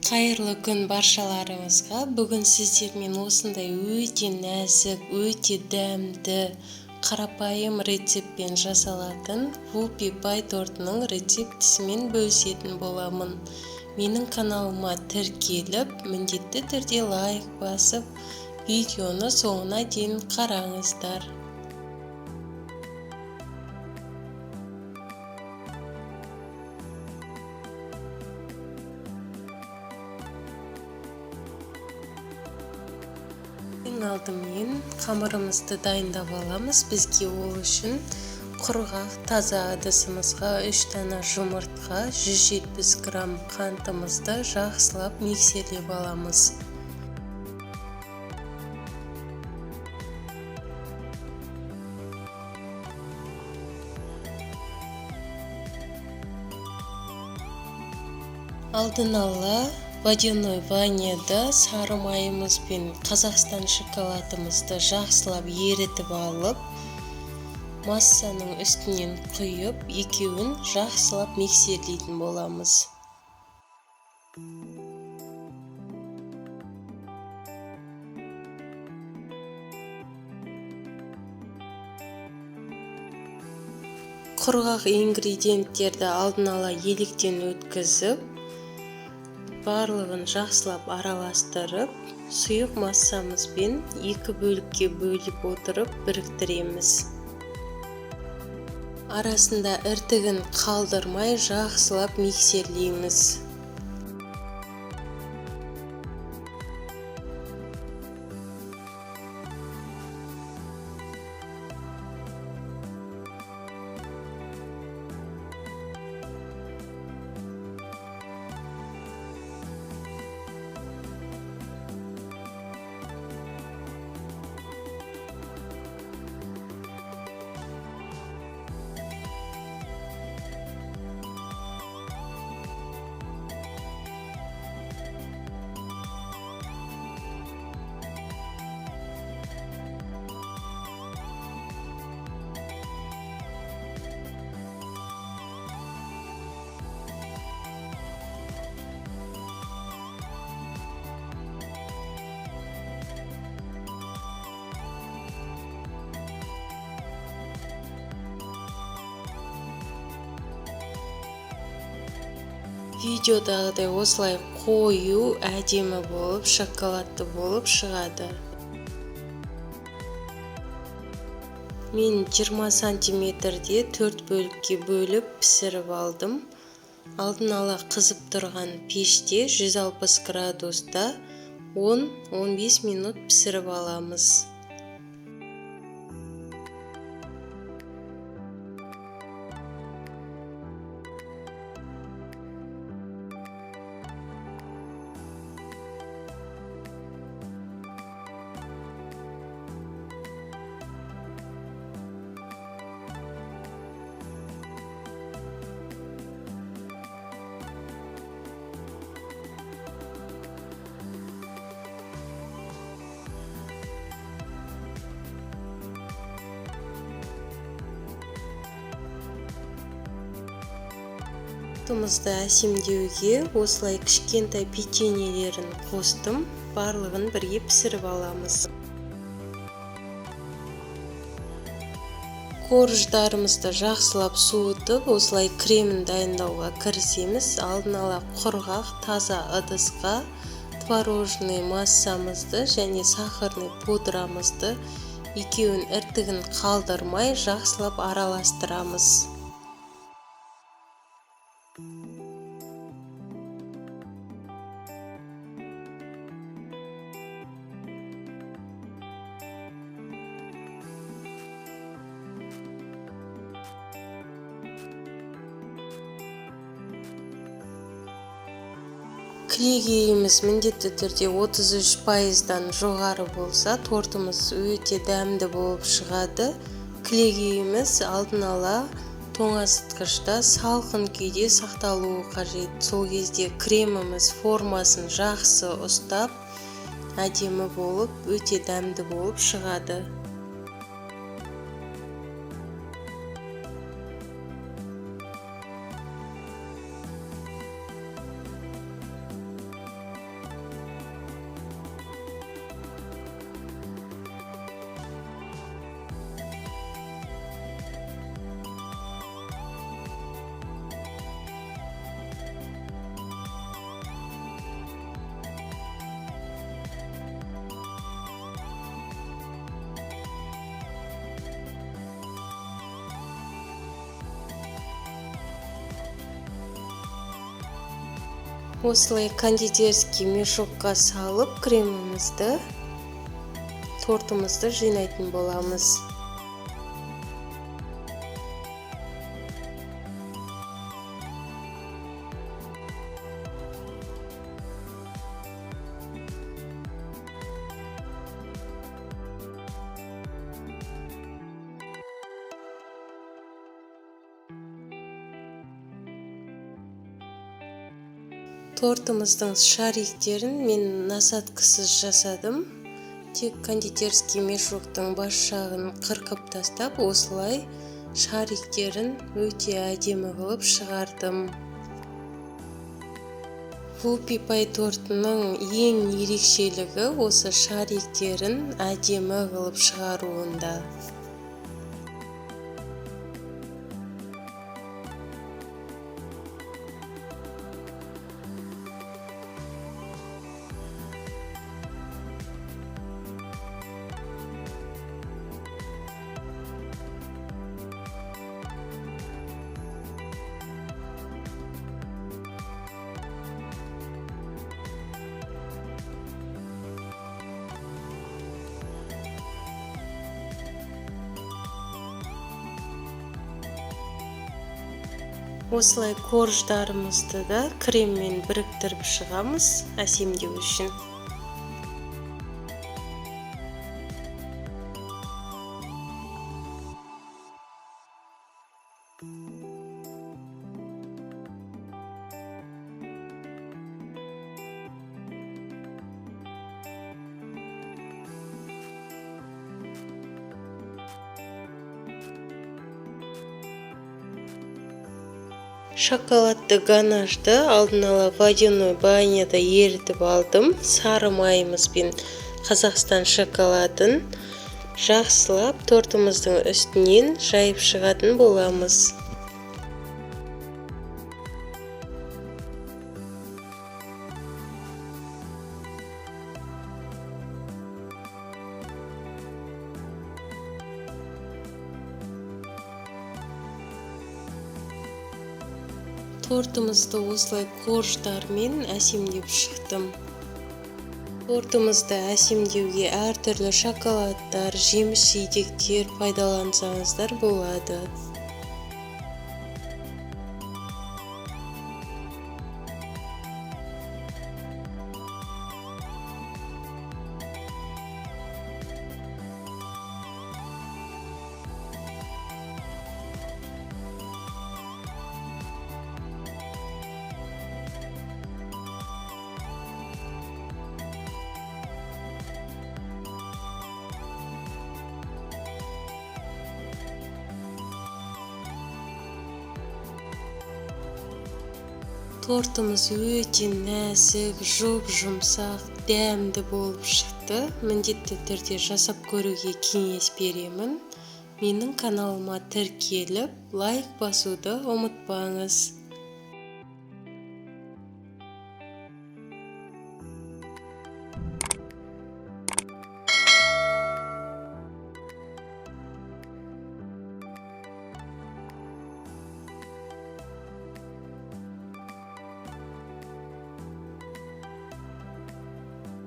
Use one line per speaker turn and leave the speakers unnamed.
Қайырлы күн баршаларыңызға. Бүгін сіздермен осындай өте нәзік, өте дәмді, қарапайым рецептпен жасалатын вупи пай тортының рецептісімен бөлісетін боламын. Менің каналыма тіркеліп, міндетті түрде лайк басып, видеоны соңына дейін қараңыздар. Ең алдымен қамырымызды дайындап аламыз. Бізге ол үшін құрғақ таза ыдысымызға 3 дана жұмыртқа, 170 грамм қантымызды жақсылап миксерлеп аламыз. Алдын ала водяной ванняда сары майымыз бен Қазақстан шоколадымызды жақсылап ерітіп алып, массаның үстінен құйып, екеуін жақсылап миксерлейтін боламыз. Құрғақ ингредиенттерді алдын ала електен өткізіп, барлығын жақсылап араластырып, сұйық массамызбен 2 бөлікке бөліп отырып біріктіреміз. Арасында іртігін қалдырмай жақсылап миксерлейміз. Видеодағыдай осылай қою, әдемі болып, шоколадты болып шығады. Мен 20 сантиметрде 4 бөлікке бөліп пісіріп алдым. Алдын ала қызып тұрған пеште 160 градуста 10-15 минут пісіріп аламыз. Тортымызды әсемдеуге осылай кішкентай печеньелерін қостым. Барлығын бірге пісіріп аламыз. Корждарымызды жақсылап суытып, осылай кремін дайындауға кірісеміз. Алдын ала құрғақ таза ыдысқа творожный массамызды және сахарный пудрамызды екеуін іртігін қалдырмай жақсылап араластырамыз. Кілегейіміз міндетті түрде 33%-дан жоғары болса, тортымыз өте дәмді болып шығады. Кілегейіміз алдын ала тоңазытқышта салқын күйде сақталуы қажет. Сол кезде креміміз формасын жақсы ұстап, әдемі болып, өте дәмді болып шығады. Осылай кондитерский мешокқа салып кремімізді, тортымызды жинайтын боламыз. Тортымыздың шариктерін мен насадкасыз жасадым. Тек кондитерский мешоктың бас жағын қырқып тастап, осылай шариктерін өте әдемі қылып шығардым. Вупи пай тортының ең ерекшелігі осы шариктерін әдемі қылып шығаруында. Осылай корждарымызды да креммен біріктіріп шығамыз, әсемдеу үшін. Шоколадты ганашты алдын ала водяной баняда ерітіп алдым. Сары майымызбен Қазақстан шоколадын жақсылап тортымыздың үстінен жайып шығатын боламыз. Тортымызды осылай корждармен әсемдеп шықтым. Тортымызды әсемдеуге әртүрлі шоколадтар, жеміс-жидектер пайдалансаңыздар болады. Тортымыз өте нәзік, жұп-жұмсақ, дәмді болып шықты. Міндетті түрде жасап көруге кеңес беремін. Менің каналыма тіркеліп, лайк басуды ұмытпаңыз.